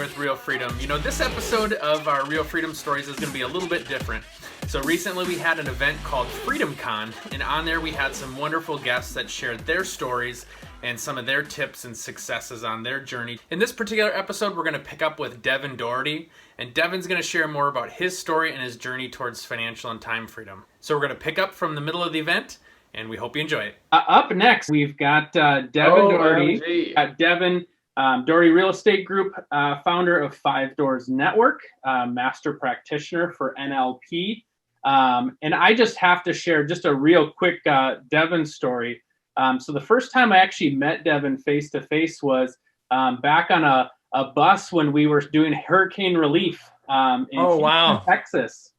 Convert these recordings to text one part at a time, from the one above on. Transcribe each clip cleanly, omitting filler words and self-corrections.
here with REL Freedom. You know, this episode of our REL Freedom Stories is going to be a little bit different. So recently we had an event called Freedom Con, and on there we had some wonderful guests that shared their stories and some of their tips and successes on their journey. In this particular episode, we're going to pick up with Devin Doherty, and Devin's going to share more about his story and his journey towards financial and time freedom. So we're going to pick up from the middle of the event, and we hope you enjoy it. Up next, we've got Devin Doherty. Devin Doherty Real Estate Group, founder of 5 Doors Network, master practitioner for NLP. And I just have to share just a real quick Devin story. So the first time I actually met Devin face-to-face was back on a bus when we were doing hurricane relief in Texas.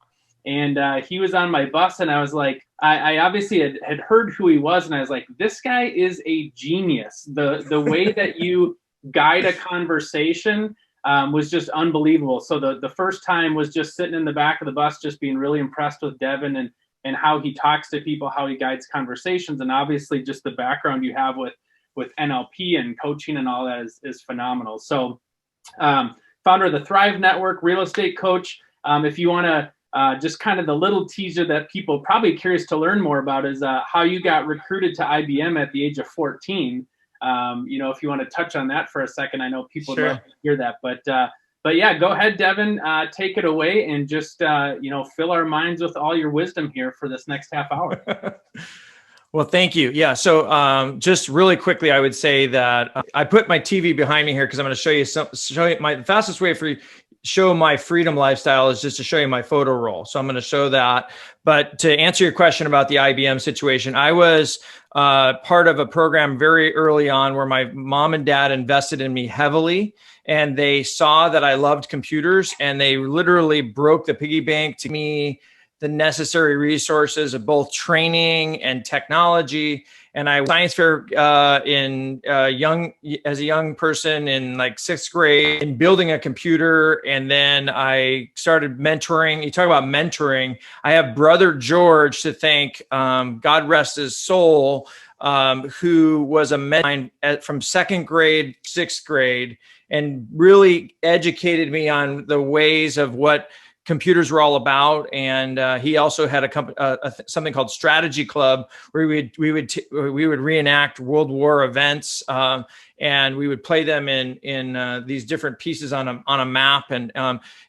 And he was on my bus, and I was like, I obviously had heard who he was, and I was like, this guy is a genius. The way that you guide a conversation was just unbelievable. So the first time was just sitting in the back of the bus, just being really impressed with Devin and how he talks to people, how he guides conversations, and obviously just the background you have with NLP and coaching and all that is phenomenal. So founder of the Thrive Network, real estate coach. If you want to just kind of the little teaser that people probably curious to learn more about is how you got recruited to IBM at the age of 14. If you want to touch on that for a second, I know people love to hear that, but yeah, go ahead, Devin, take it away and just, fill our minds with all your wisdom here for this next half hour. Well, thank you. Yeah. So just really quickly, I would say that I put my TV behind me here because I'm going to show you the fastest way for show my freedom lifestyle is just to show you my photo roll. So I'm going to show that. But to answer your question about the IBM situation, I was part of a program very early on where my mom and dad invested in me heavily, and they saw that I loved computers, and they literally broke the piggy bank to me the necessary resources of both training and technology. And I science fair as a young person in like 6th grade and building a computer. And then I started mentoring. You talk about mentoring. I have brother George to thank, God rest his soul, who was a mentor from 2nd grade, 6th grade, and really educated me on the ways of what computers were all about. And he also had something called Strategy Club, where we would reenact World War events, and we would play them in these different pieces on a map. And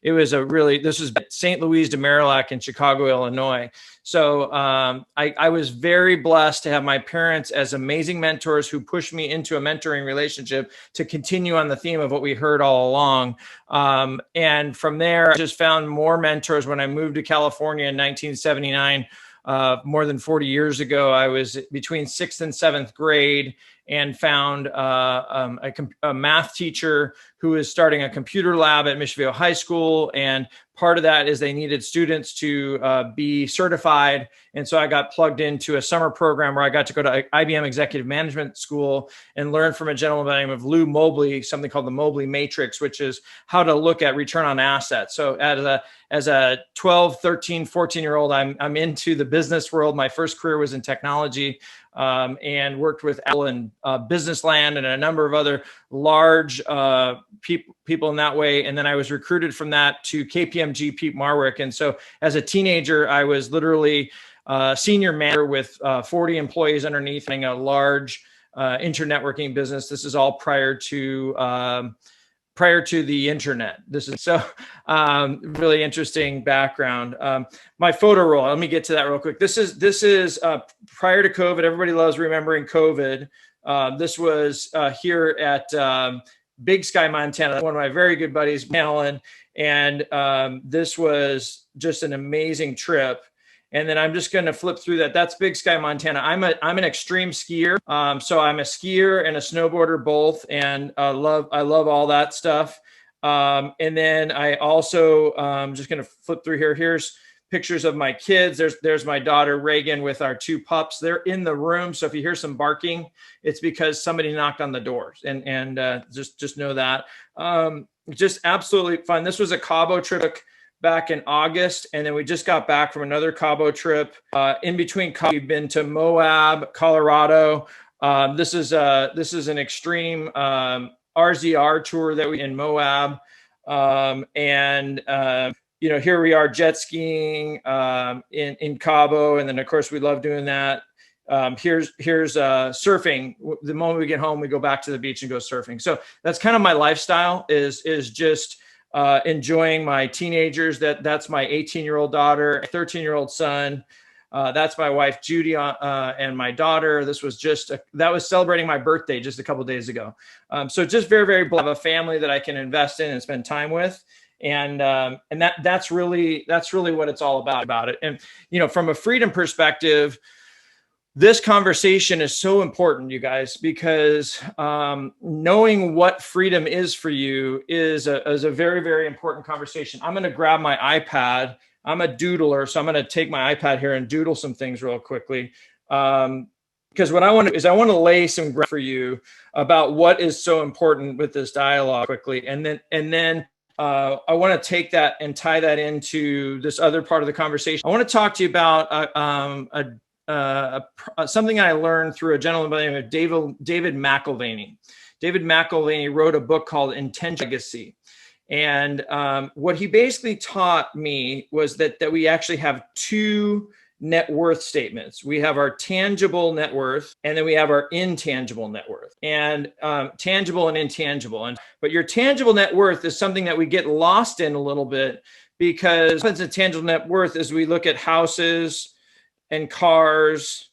it was this was St. Louis de Marillac in Chicago, Illinois. So I was very blessed to have my parents as amazing mentors who pushed me into a mentoring relationship to continue on the theme of what we heard all along. And from there, I just found more mentors when I moved to California in 1979. More than 40 years ago, I was between 6th and 7th grade and found a math teacher who is starting a computer lab at Mission High School. And part of that is they needed students to be certified. And so I got plugged into a summer program where I got to go to IBM Executive Management School and learn from a gentleman by the name of Lou Mobley, something called the Mobley Matrix, which is how to look at return on assets. So as a 12, 13, 14-year-old, I'm into the business world. My first career was in technology, and worked with Apple and Business Land and a number of other large people in that way. And then I was recruited from that to KPMG Pete Marwick. And so as a teenager, I was literally senior manager with 40 employees underneath, running a large internetworking business. This is all prior to the internet. This is really interesting background. My photo roll, let me get to that real quick. This is prior to COVID. Everybody loves remembering COVID. This was here at Big Sky, Montana. One of my very good buddies, Alan. And this was just an amazing trip. And then I'm just going to flip through that. That's Big Sky, Montana. I'm an extreme skier. So I'm a skier and a snowboarder both. And I love all that stuff. And then I also, just going to flip through here. Here's pictures of my kids. There's my daughter, Reagan, with our 2 pups. They're in the room. So if you hear some barking, it's because somebody knocked on the doors, and just know that. Just absolutely fun. This was a Cabo trip back in August, and then we just got back from another Cabo trip. In between, we've been to Moab, Colorado. This is an extreme RZR tour that we in Moab. Here we are jet skiing in Cabo. And then, of course, we love doing that. Here's surfing. The moment we get home, we go back to the beach and go surfing. So that's kind of my lifestyle is just enjoying my teenagers. That's my 18-year-old daughter, 13-year-old son. That's my wife, Judy, and my daughter. This was that was celebrating my birthday just a couple of days ago. So just very, very blessed to have a family that I can invest in and spend time with. And that's really what it's all about it. And, from a freedom perspective, this conversation is so important, you guys, because knowing what freedom is for you is a very, very important conversation. I'm going to grab my iPad. I'm a doodler, so I'm going to take my iPad here and doodle some things real quickly. Because what I want to lay some ground for you about what is so important with this dialogue quickly. And then I want to take that and tie that into this other part of the conversation. I want to talk to you about something I learned through a gentleman by the name of David McIlvaney. David McIlvaney wrote a book called Intangible Legacy. And what he basically taught me was that we actually have two net worth statements. We have our tangible net worth, and then we have our intangible net worth, and tangible and intangible. But your tangible net worth is something that we get lost in a little bit, because what happens in tangible net worth is we look at houses and cars,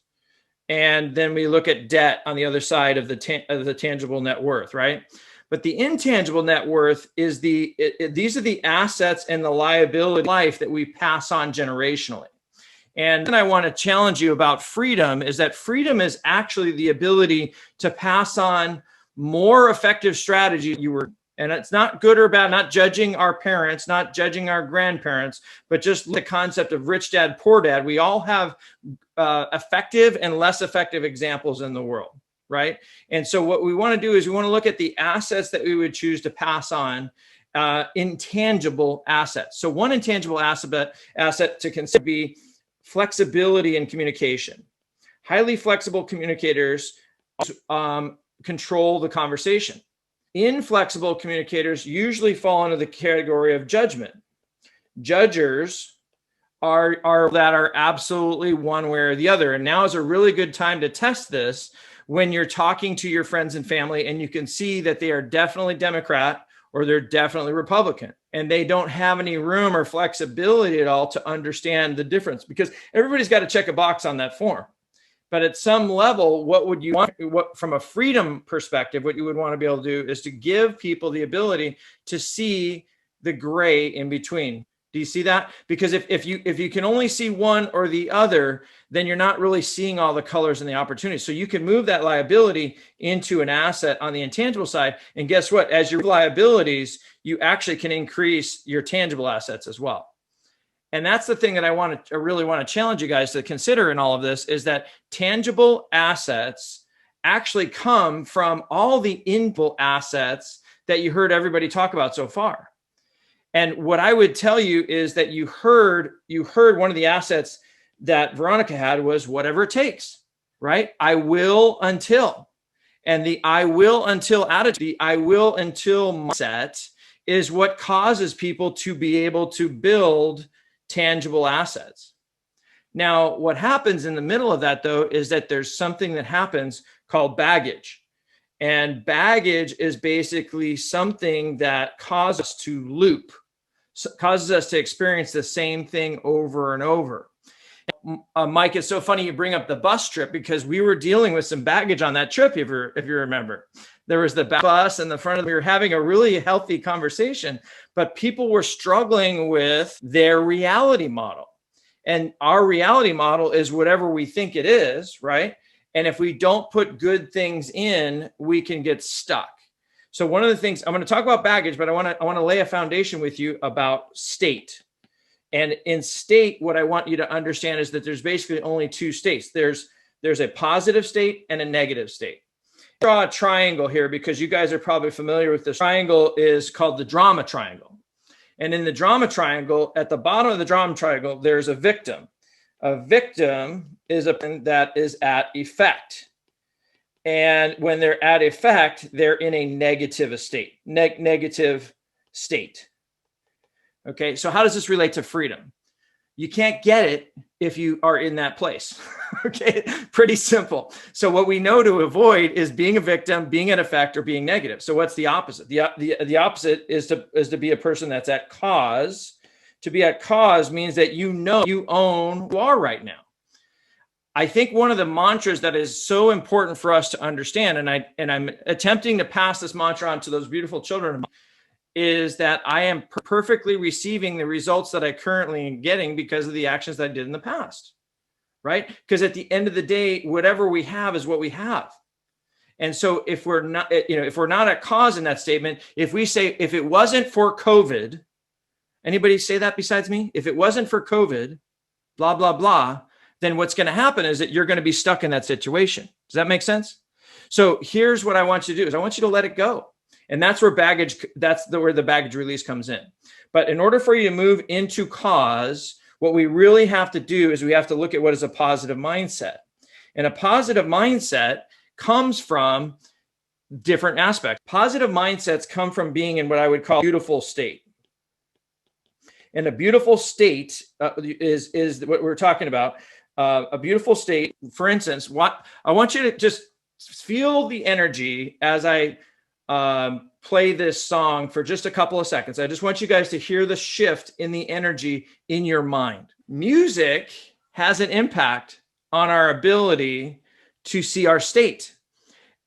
and then we look at debt on the other side of the tangible net worth, right? But the intangible net worth is these are the assets and the liability of life that we pass on generationally. And then I want to challenge you about freedom is that freedom is actually the ability to pass on more effective strategies and it's not good or bad, not judging our parents, not judging our grandparents, but just the concept of rich dad, poor dad. We all have effective and less effective examples in the world. Right. And so what we want to do is we want to look at the assets that we would choose to pass on, intangible assets. So one intangible asset to consider be flexibility in communication. Highly flexible communicators control the conversation. Inflexible communicators usually fall into the category of judgment. Judgers are absolutely one way or the other. And now is a really good time to test this when you're talking to your friends and family and you can see that they are definitely Democrat or they're definitely Republican, and they don't have any room or flexibility at all to understand the difference, because everybody's got to check a box on that form. But at some level, what would you want, from a freedom perspective, what you would want to be able to do is to give people the ability to see the gray in between. Do you see that? Because if you can only see one or the other, then you're not really seeing all the colors and the opportunities. So you can move that liability into an asset on the intangible side. And guess what? As your liabilities, you actually can increase your tangible assets as well. And that's the thing that I really want to challenge you guys to consider in all of this, is that tangible assets actually come from all the intangible assets that you heard everybody talk about so far. And what I would tell you is that you heard one of the assets that Veronica had was whatever it takes, right? I will until. And the I will until attitude, the I will until mindset is what causes people to be able to build tangible assets. Now, what happens in the middle of that, though, is that there's something that happens called baggage. And baggage is basically something that causes us to loop, causes us to experience the same thing over and over. Mike, it's so funny you bring up the bus trip, because we were dealing with some baggage on that trip, if you remember. There was the bus in the front of, we were having a really healthy conversation, but people were struggling with their reality model. And our reality model is whatever we think it is, right? And if we don't put good things in, we can get stuck. So one of the things, I'm going to talk about baggage, but I want to lay a foundation with you about state. And in state, what I want you to understand is that there's basically only two states. There's a positive state and a negative state. Draw a triangle here because you guys are probably familiar with this. Triangle is called the drama triangle. And in the drama triangle, at the bottom of the drama triangle, there's a victim. A victim is a person that is at effect. And when they're at effect, they're in a negative state, negative state. Okay, so how does this relate to freedom? You can't get it if you are in that place. Okay, pretty simple. So what we know to avoid is being a victim, being an effect, or being negative. So what's the opposite? The opposite is to be a person that's at cause. To be at cause means that you know you own who you are right now. I think one of the mantras that is so important for us to understand, and I'm attempting to pass this mantra on to those beautiful children, is that I am perfectly receiving the results that I currently am getting because of the actions that I did in the past, right? Because at the end of the day, whatever we have is what we have. And so if we're not, if we're not at cause in that statement, if we say, if it wasn't for COVID, anybody say that besides me? If it wasn't for COVID, blah, blah, blah, then what's going to happen is that you're going to be stuck in that situation. Does that make sense? So here's what I want you to do is I want you to let it go. And that's where where the baggage release comes in. But in order for you to move into cause, what we really have to do is we have to look at what is a positive mindset. And a positive mindset comes from different aspects. Positive mindsets come from being in what I would call a beautiful state. And a beautiful state is what we're talking about. A beautiful state, for instance, what I want you to just feel the energy as I play this song for just a couple of seconds. I just want you guys to hear the shift in the energy in your mind. Music has an impact on our ability to see our state.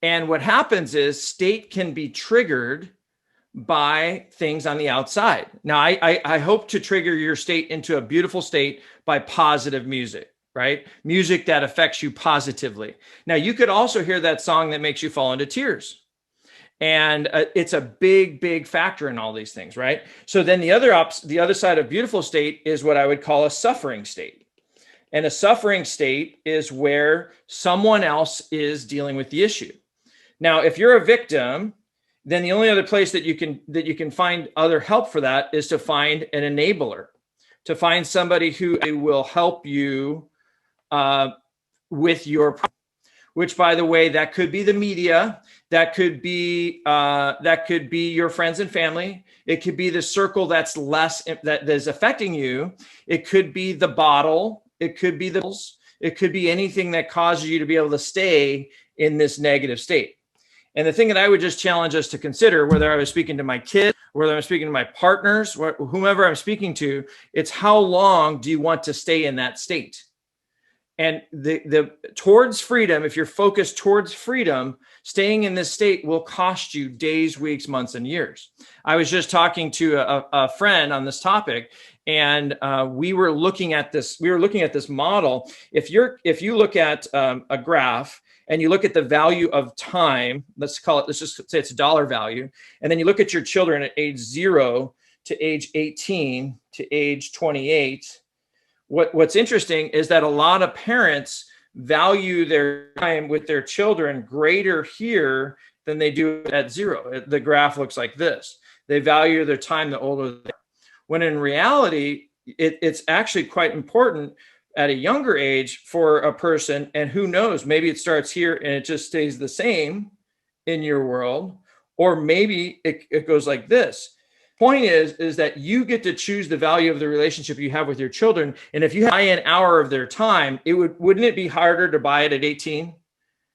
And what happens is state can be triggered by things on the outside. Now, I hope to trigger your state into a beautiful state by positive music, right? Music that affects you positively. Now, you could also hear that song that makes you fall into tears. And it's a big, big factor in all these things, right? So then the other side of beautiful state is what I would call a suffering state. And a suffering state is where someone else is dealing with the issue. Now, if you're a victim, then the only other place that you can find other help for that is to find an enabler, to find somebody who will help you with your problem. Which, by the way, that could be the media, that could be your friends and family. It could be the circle that is affecting you. It could be the bottle. It could be it could be anything that causes you to be able to stay in this negative state. And the thing that I would just challenge us to consider, whether I was speaking to my kids, whether I'm speaking to my partners, whomever I'm speaking to, it's how long do you want to stay in that state? And the towards freedom, if you're focused towards freedom, staying in this state will cost you days, weeks, months, and years. I was just talking to a friend on this topic, and we were looking at this model. If you look at a graph and you look at the value of time, let's just say it's a dollar value, and then you look at your children at age 0 to age 18 to age 28. What's interesting is that a lot of parents value their time with their children greater here than they do at 0. The graph looks like this. They value their time the older they are. When in reality, it's actually quite important at a younger age for a person, and who knows, maybe it starts here and it just stays the same in your world, or maybe it goes like this. Point is that you get to choose the value of the relationship you have with your children. And if you buy an hour of their time, wouldn't it be harder to buy it at 18?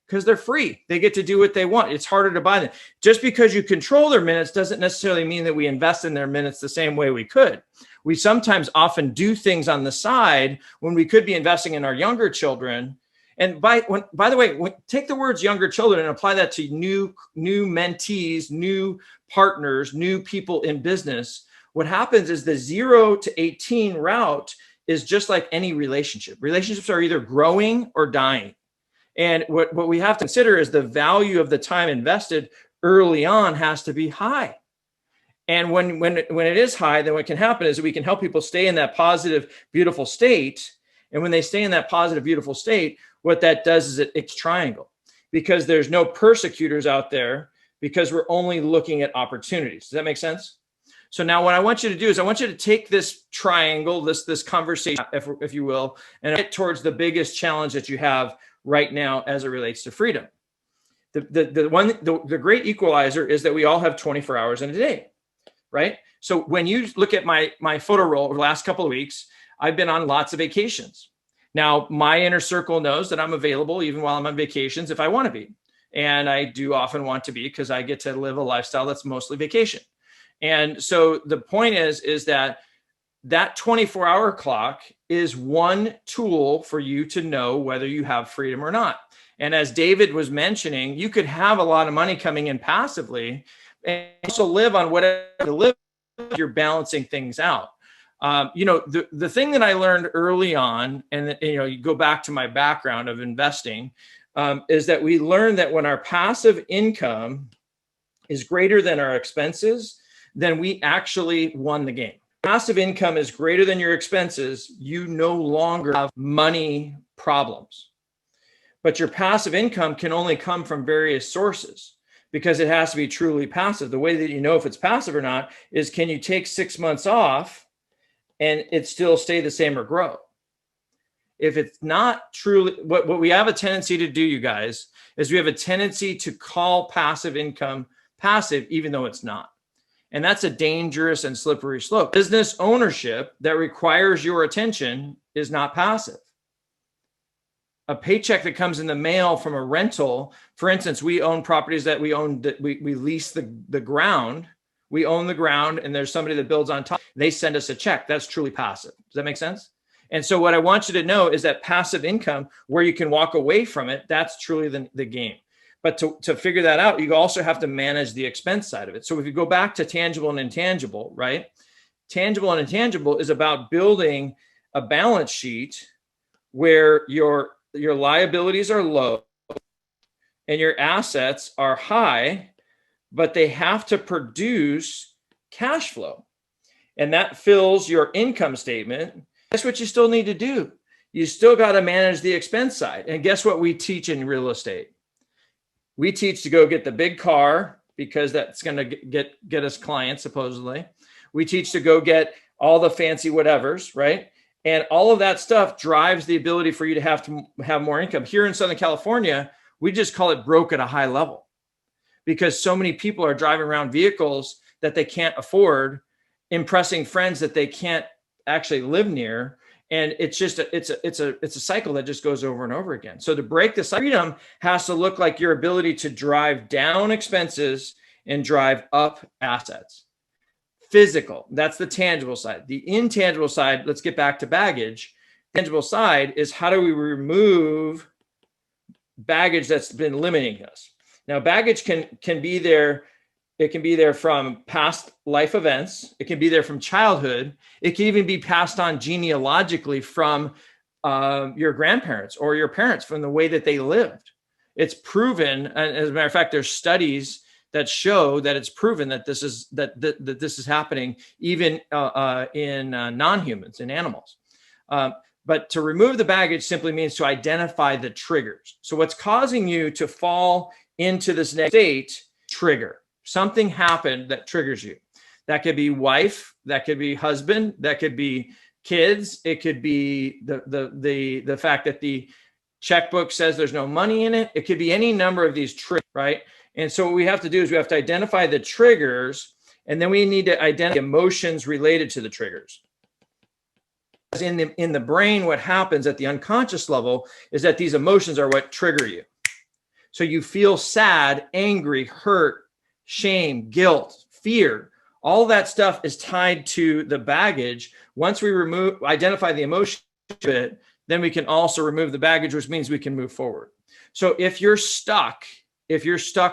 Because they're free. They get to do what they want. It's harder to buy them. Just because you control their minutes doesn't necessarily mean that we invest in their minutes the same way we could. We sometimes often do things on the side when we could be investing in our younger children. And by the way, take the words younger children and apply that to new mentees, new partners, new people in business. What happens is the 0 to 18 route is just like any relationship. Relationships are either growing or dying. And what we have to consider is the value of the time invested early on has to be high. And when it is high, then what can happen is we can help people stay in that positive, beautiful state. And when they stay in that positive, beautiful state, what that does is it's triangle, because there's no persecutors out there, because we're only looking at opportunities. Does that make sense? So now what I want you to do is I want you to take this triangle, this conversation, if you will, and get towards the biggest challenge that you have right now as it relates to freedom. The great equalizer is that we all have 24 hours in a day. right? So when you look at my photo roll over the last couple of weeks, I've been on lots of vacations. Now, my inner circle knows that I'm available even while I'm on vacations if I want to be. And I do often want to be because I get to live a lifestyle that's mostly vacation. And so the point is that 24-hour clock is one tool for you to know whether you have freedom or not. And as David was mentioning, you could have a lot of money coming in passively and also live on whatever to live. You're balancing things out. The thing that I learned early on, and you go back to my background of investing, is that we learned that when our passive income is greater than our expenses, then we actually won the game. Passive income is greater than your expenses, you no longer have money problems. But your passive income can only come from various sources because it has to be truly passive. The way that you know if it's passive or not is, can you take 6 months off and it still stay the same or grow? If it's not truly, what we have a tendency to do, you guys, is we have a tendency to call passive income passive, even though it's not. And that's a dangerous and slippery slope. Business ownership that requires your attention is not passive. A paycheck that comes in the mail from a rental, for instance, we own properties that we own, that we lease the ground. We own the ground and there's somebody that builds on top. They send us a check. That's truly passive. Does that make sense? And so what I want you to know is that passive income, where you can walk away from it, that's truly the game. But to figure that out, you also have to manage the expense side of it. So if you go back to tangible and intangible, right? Tangible and intangible is about building a balance sheet where your liabilities are low and your assets are high, but they have to produce cash flow. And that fills your income statement. That's what you still need to do. You still got to manage the expense side. And guess what we teach in real estate? We teach to go get the big car because that's going to get us clients, supposedly. We teach to go get all the fancy whatevers, right? And all of that stuff drives the ability for you to have more income. Here in Southern California, we just call it broke at a high level because so many people are driving around vehicles that they can't afford, impressing friends that they can't actually live near. And it's just it's a cycle that just goes over and over again. So to break the cycle, freedom has to look like your ability to drive down expenses and drive up assets. Physical, that's the tangible side. The intangible side, let's get back to baggage. Tangible side is, how do we remove baggage that's been limiting us? Now, baggage can be there. It can be there from past life events. It can be there from childhood. It can even be passed on genealogically from your grandparents or your parents, from the way that they lived. It's proven, and as a matter of fact, there's studies that show that it's proven that this is happening even in non-humans, in animals. But to remove the baggage simply means to identify the triggers. So what's causing you to fall into this next state? Trigger. Something happened that triggers you. That could be wife, that could be husband, that could be kids. It could be the fact that the checkbook says there's no money in it. It could be any number of these triggers, right? And so what we have to do is we have to identify the triggers, and then we need to identify emotions related to the triggers. In the brain, what happens at the unconscious level is that these emotions are what trigger you. So you feel sad, angry, hurt, shame, guilt, fear. All that stuff is tied to the baggage. Once we identify the emotion of it, then we can also remove the baggage, which means we can move forward. So if you're stuck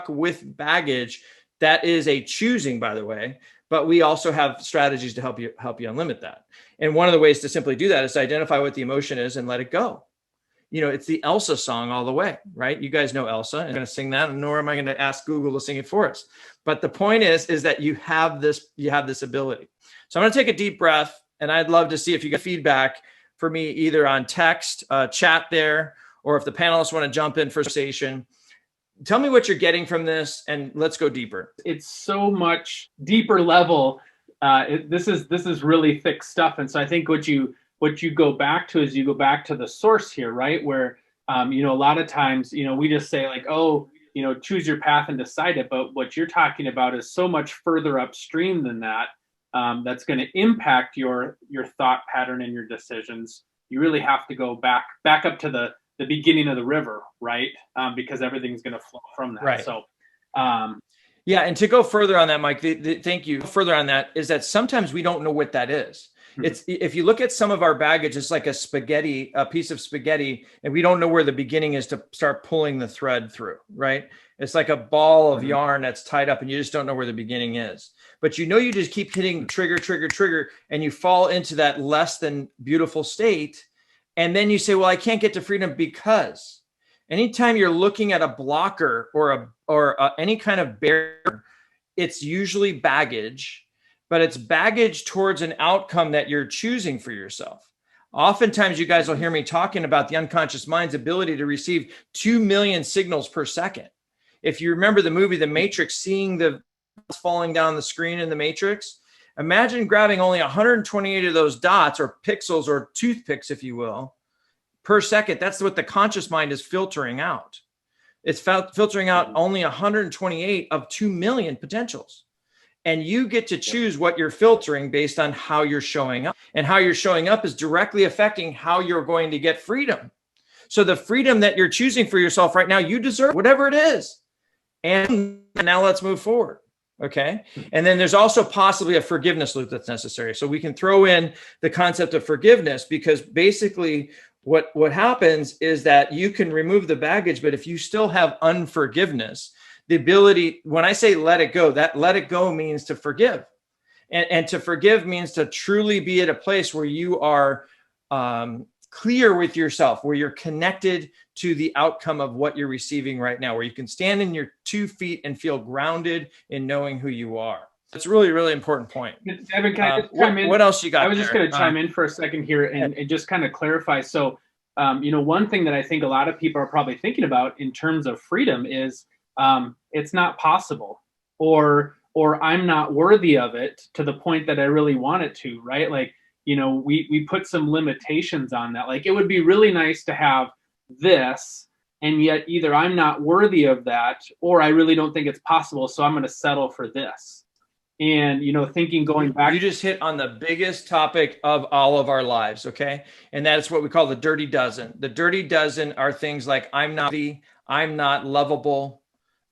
with baggage, that is a choosing, by the way, but we also have strategies to help you unlimit that. And one of the ways to simply do that is to identify what the emotion is and let it go. You know, it's the Elsa song all the way, right? You guys know Elsa. I'm going to sing that, nor am I going to ask Google to sing it for us. But the point is that you have this ability. So I'm going to take a deep breath, and I'd love to see if you get feedback for me, either on text, chat there, or if the panelists want to jump in for conversation. Tell me what you're getting from this, and let's go deeper. It's so much deeper level. This is really thick stuff, and so I think what you go back to is you go back to the source here, right? Where a lot of times we just say like, oh, choose your path and decide it. But what you're talking about is so much further upstream than that. That's going to impact your thought pattern and your decisions. You really have to go back up to the beginning of the river, right? Because everything's going to flow from that. Right. So, yeah. And to go further on that, Mike, thank you. Further on that is that sometimes we don't know what that is. It's, if you look at some of our baggage, it's like a piece of spaghetti, and we don't know where the beginning is to start pulling the thread through, right? It's like a ball of yarn that's tied up and you just don't know where the beginning is. But you just keep hitting trigger, and you fall into that less than beautiful state. And then you say, well, I can't get to freedom because anytime you're looking at a blocker or any kind of barrier, it's usually baggage. But it's baggage towards an outcome that you're choosing for yourself. Oftentimes, you guys will hear me talking about the unconscious mind's ability to receive 2 million signals per second. If you remember the movie The Matrix, seeing the falling down the screen in The Matrix, imagine grabbing only 128 of those dots or pixels or toothpicks, if you will, per second. That's what the conscious mind is filtering out. It's filtering out only 128 of 2 million potentials. And you get to choose what you're filtering based on how you're showing up. And how you're showing up is directly affecting how you're going to get freedom. So the freedom that you're choosing for yourself right now, you deserve whatever it is. And now let's move forward. Okay. And then there's also possibly a forgiveness loop that's necessary. So we can throw in the concept of forgiveness, because basically what happens is that you can remove the baggage, but if you still have unforgiveness, the ability, when I say let it go, that let it go means to forgive. And to forgive means to truly be at a place where you are clear with yourself, where you're connected to the outcome of what you're receiving right now, where you can stand in your 2 feet and feel grounded in knowing who you are. That's really, really important point. Devin, can I just chime in? What else you got? I was just going to chime in for a second here and just kind of clarify. So, one thing that I think a lot of people are probably thinking about in terms of freedom is it's not possible, or I'm not worthy of it to the point that I really want it to, right? Like, we put some limitations on that. Like, it would be really nice to have this, and yet either I'm not worthy of that, or I really don't think it's possible, so I'm going to settle for this. And, thinking going back. You just hit on the biggest topic of all of our lives, okay? And that's what we call the dirty dozen. The dirty dozen are things like I'm not worthy, I'm not lovable,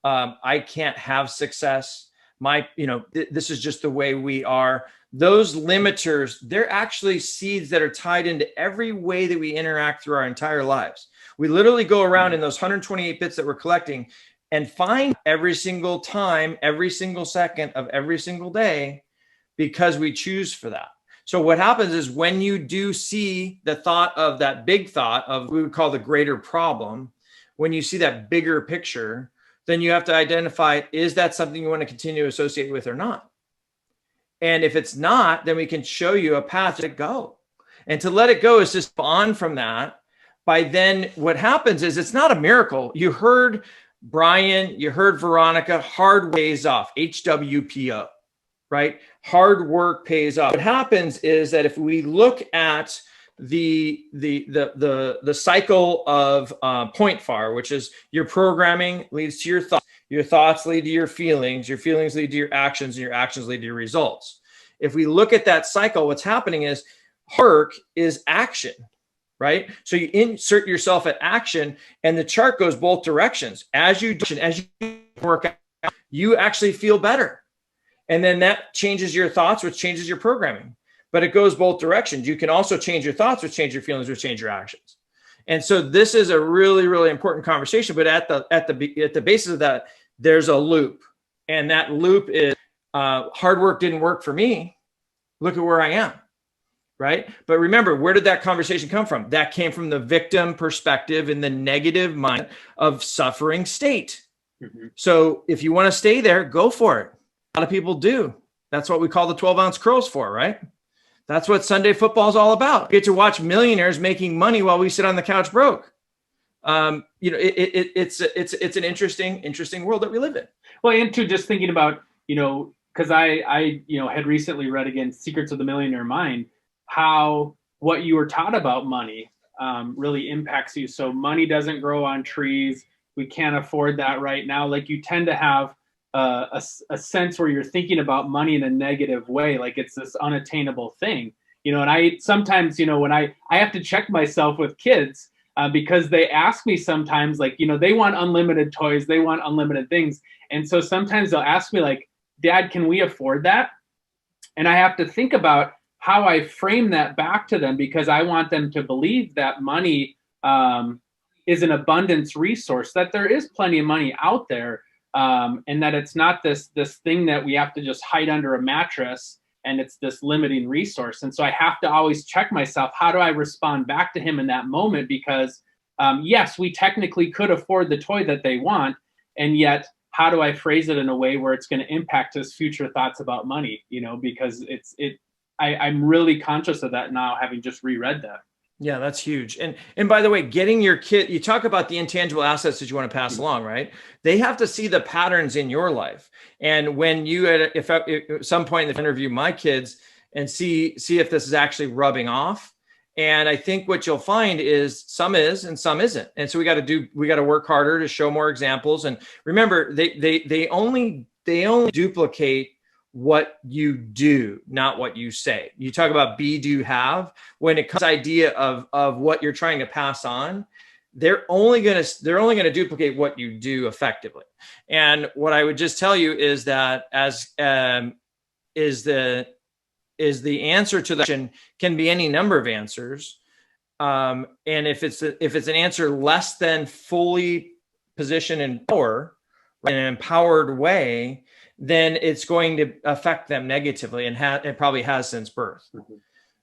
I can't have success. This is just the way we are. Those limiters, they're actually seeds that are tied into every way that we interact through our entire lives. We literally go around in those 128 bits that we're collecting and find every single time, every single second of every single day, because we choose for that. So what happens is when you do see the thought of that big thought of what we would call the greater problem, when you see that bigger picture, then you have to identify, is that something you want to continue to associate with or not? And if it's not, then we can show you a path to let it go. And to let it go is just on from that. By then, what happens is it's not a miracle. You heard Brian, you heard Veronica, hard pays off, HWPO, right? Hard work pays off. What happens is that if we look at the cycle of point far, which is your programming leads to your thoughts lead to your feelings lead to your actions, and your actions lead to your results. If we look at that cycle, what's happening is work is action, right? So you insert yourself at action, and the chart goes both directions. As you work out, you actually feel better. And then that changes your thoughts, which changes your programming. But it goes both directions. You can also change your thoughts, which change your feelings, which change your actions. And so this is a really, really important conversation. But at the basis of that, there's a loop. And that loop is hard work didn't work for me. Look at where I am. Right. But remember, where did that conversation come from? That came from the victim perspective in the negative mind of suffering state. Mm-hmm. So if you want to stay there, go for it. A lot of people do. That's what we call the 12-ounce curls for, right? That's what Sunday football is all about. You get to watch millionaires making money while we sit on the couch broke. It's an interesting world that we live in. Well, and to just thinking about, because I had recently read again Secrets of the Millionaire Mind, how what you were taught about money really impacts you. So money doesn't grow on trees. we can't afford that right now. Like you tend to have a sense where you're thinking about money in a negative way, like it's this unattainable thing, and I sometimes, when I have to check myself with kids, because they ask me sometimes, like, they want unlimited toys, they want unlimited things. And so sometimes they'll ask me like, Dad, can we afford that? And I have to think about how I frame that back to them, because I want them to believe that money is an abundance resource, that there is plenty of money out there, and that it's not this thing that we have to just hide under a mattress, and it's this limiting resource. And so I have to always check myself, how do I respond back to him in that moment? Because yes, we technically could afford the toy that they want, and yet how do I phrase it in a way where it's going to impact his future thoughts about money? Because I'm really conscious of that now, having just reread that. Yeah, that's huge. And by the way, getting your kid, you talk about the intangible assets that you want to pass along, right? They have to see the patterns in your life. And when you, if at some point in the interview, my kids, and see if this is actually rubbing off. And I think what you'll find is some is and some isn't. And so we got to work harder to show more examples. And remember, they only duplicate what you do, not what you say. You talk about be, do, have. When it comes to the idea of what you're trying to pass on, they're only going to duplicate what you do effectively. And what I would just tell you is that is the answer to the question can be any number of answers. And if it's an answer less than fully positioned in power, in an empowered way, then it's going to affect them negatively, and it probably has since birth. Mm-hmm.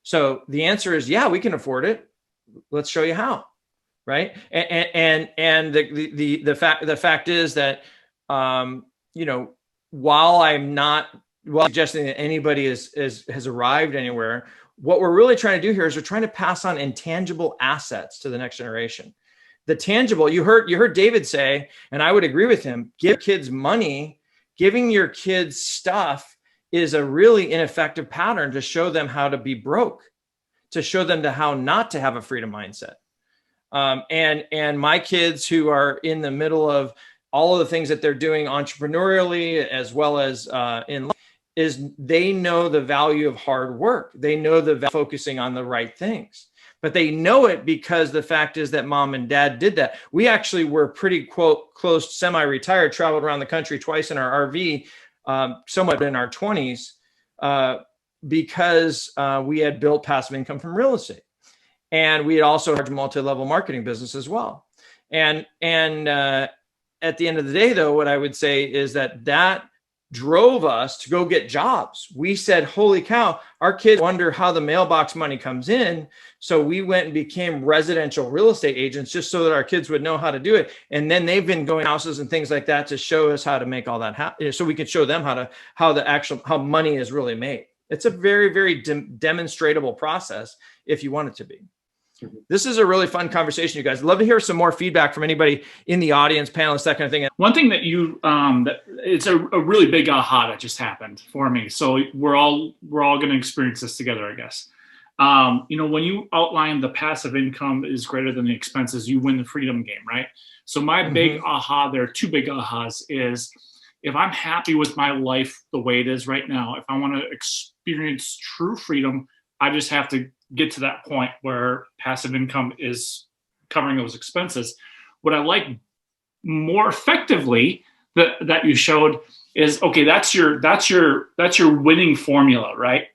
So the answer is, yeah, we can afford it. Let's show you how, right? And the fact is that while I'm not suggesting that anybody has arrived anywhere, what we're really trying to do here is we're trying to pass on intangible assets to the next generation. The tangible, you heard David say, and I would agree with him, give kids money. Giving your kids stuff is a really ineffective pattern to show them how to be broke, to show them how not to have a freedom mindset. And my kids, who are in the middle of all of the things that they're doing entrepreneurially as well as in life, is they know the value of hard work. They know the value of focusing on the right things. But they know it because the fact is that mom and dad did that. We actually were pretty close, semi-retired, traveled around the country twice in our RV, somewhat in our 20s, because we had built passive income from real estate. And we had also had a multi-level marketing business as well. And at the end of the day, though, what I would say is that drove us to go get jobs. We said, holy cow, our kids wonder how the mailbox money comes in. So we went and became residential real estate agents just so that our kids would know how to do it. And then they've been going to houses and things like that to show us how to make all that happen, so we could show them how money is really made. It's a very, very demonstrable process if you want it to be. This is a really fun conversation, you guys. I'd love to hear some more feedback from anybody in the audience, panelists, that kind of thing. One thing that it's a really big aha that just happened for me. So we're all going to experience this together, I guess. When you outline the passive income is greater than the expenses, you win the freedom game, right? So my big aha, there are two big ahas, is if I'm happy with my life the way it is right now, if I want to experience true freedom, I just have to get to that point where passive income is covering those expenses. What I like more effectively that you showed is, okay, that's your winning formula, right?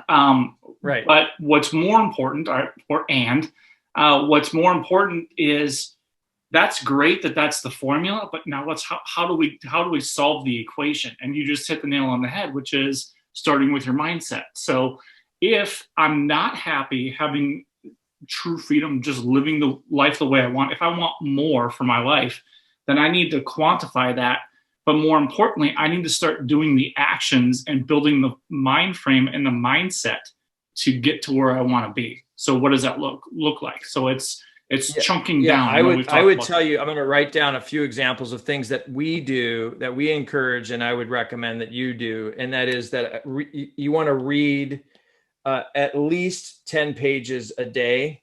Right. But what's more important, what's more important is, that's great that's the formula, but now how do we solve the equation? And you just hit the nail on the head, which is starting with your mindset. So if I'm not happy having true freedom, just living the life the way I want, if I want more for my life, then I need to quantify that. But more importantly, I need to start doing the actions and building the mind frame and the mindset to get to where I want to be. So what does that look like? So it's chunking down. I would tell you, I'm going to write down a few examples of things that we do, that we encourage, and I would recommend that you do. And that is that you want to read at least 10 pages a day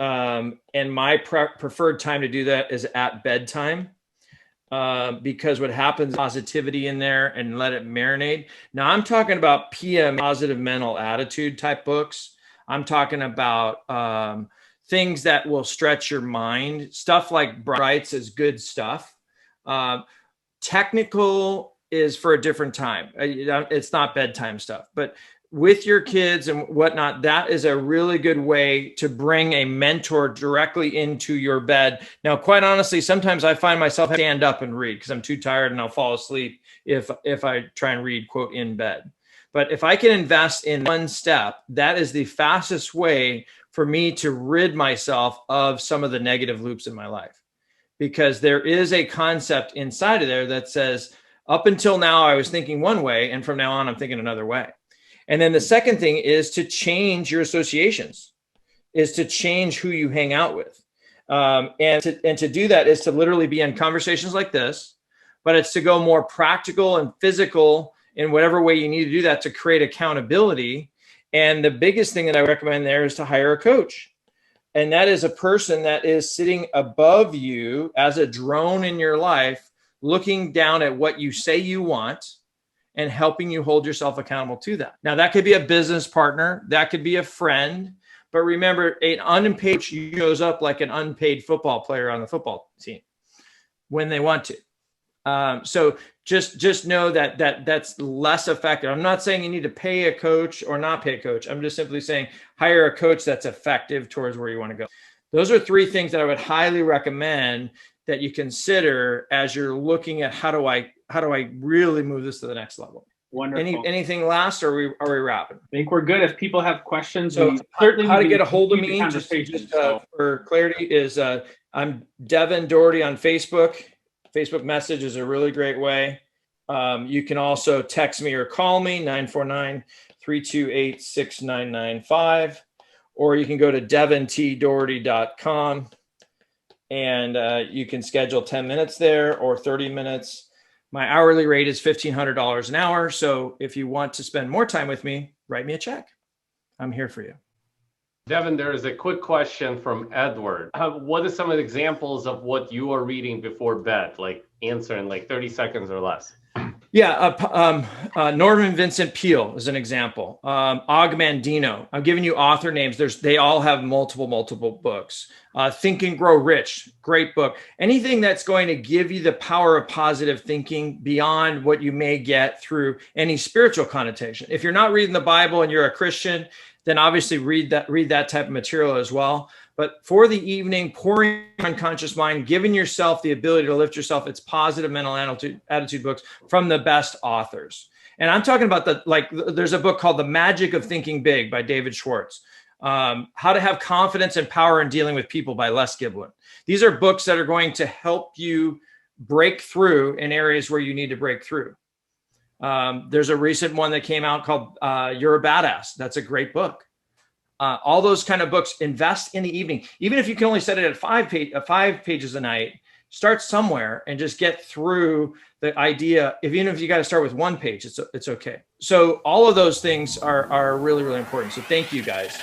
And my preferred time to do that is at bedtime. Because what happens, positivity in there and let it marinate. Now I'm talking about PM, positive mental attitude type books. I'm talking about things that will stretch your mind. Stuff like Brights is good stuff. Technical is for a different time. It's not bedtime stuff, but with your kids and whatnot, that is a really good way to bring a mentor directly into your bed. Now, quite honestly, sometimes I find myself stand up and read because I'm too tired and I'll fall asleep if I try and read, quote, in bed. But if I can invest in one step, that is the fastest way for me to rid myself of some of the negative loops in my life. Because there is a concept inside of there that says, up until now, I was thinking one way, and from now on, I'm thinking another way. And then the second thing is to change your associations, is to change who you hang out with. And to do that is to literally be in conversations like this, but it's to go more practical and physical in whatever way you need to do that to create accountability. And the biggest thing that I recommend there is to hire a coach. And that is a person that is sitting above you as a drone in your life, looking down at what you say you want and helping you hold yourself accountable to that. Now, that could be a business partner. That could be a friend. But remember, an unpaid shows up like an unpaid football player on the football team when they want to. So just know that that's less effective. I'm not saying you need to pay a coach or not pay a coach. I'm just simply saying hire a coach that's effective towards where you want to go. Those are three things that I would highly recommend that you consider as you're looking at how do I really move this to the next level. Wonderful. Anything last, or are we wrapping? I think we're good. If people have questions, So certainly how to get a hold of me, so. For clarity, is I'm Devin Doherty on Facebook. Facebook message is a really great way. You can also text me or call me, 949-328-6995, or you can go to devintdoherty.com and you can schedule 10 minutes there or 30 minutes. My hourly rate is $1,500 an hour. So if you want to spend more time with me, write me a check. I'm here for you. Devin, there is a quick question from Edward. What are some of the examples of what you are reading before bed? Like answer in like 30 seconds or less. Yeah, Norman Vincent Peale is an example. Og Mandino. I'm giving you author names. They all have multiple books. Think and Grow Rich, great book. Anything that's going to give you the power of positive thinking beyond what you may get through any spiritual connotation. If you're not reading the Bible and you're a Christian, then obviously read that type of material as well. But for the evening, pouring unconscious mind, giving yourself the ability to lift yourself, it's positive mental attitude books from the best authors. And I'm talking about there's a book called The Magic of Thinking Big by David Schwartz. How to Have Confidence and Power in Dealing with People by Les Giblin. These are books that are going to help you break through in areas where you need to break through. There's a recent one that came out called You're a Badass. That's a great book. All those kind of books, invest in the evening. Even if you can only set it at 5 pages a night, start somewhere and just get through the idea. Even if you got to start with 1 page, it's okay. So all of those things are really, really important. So thank you guys.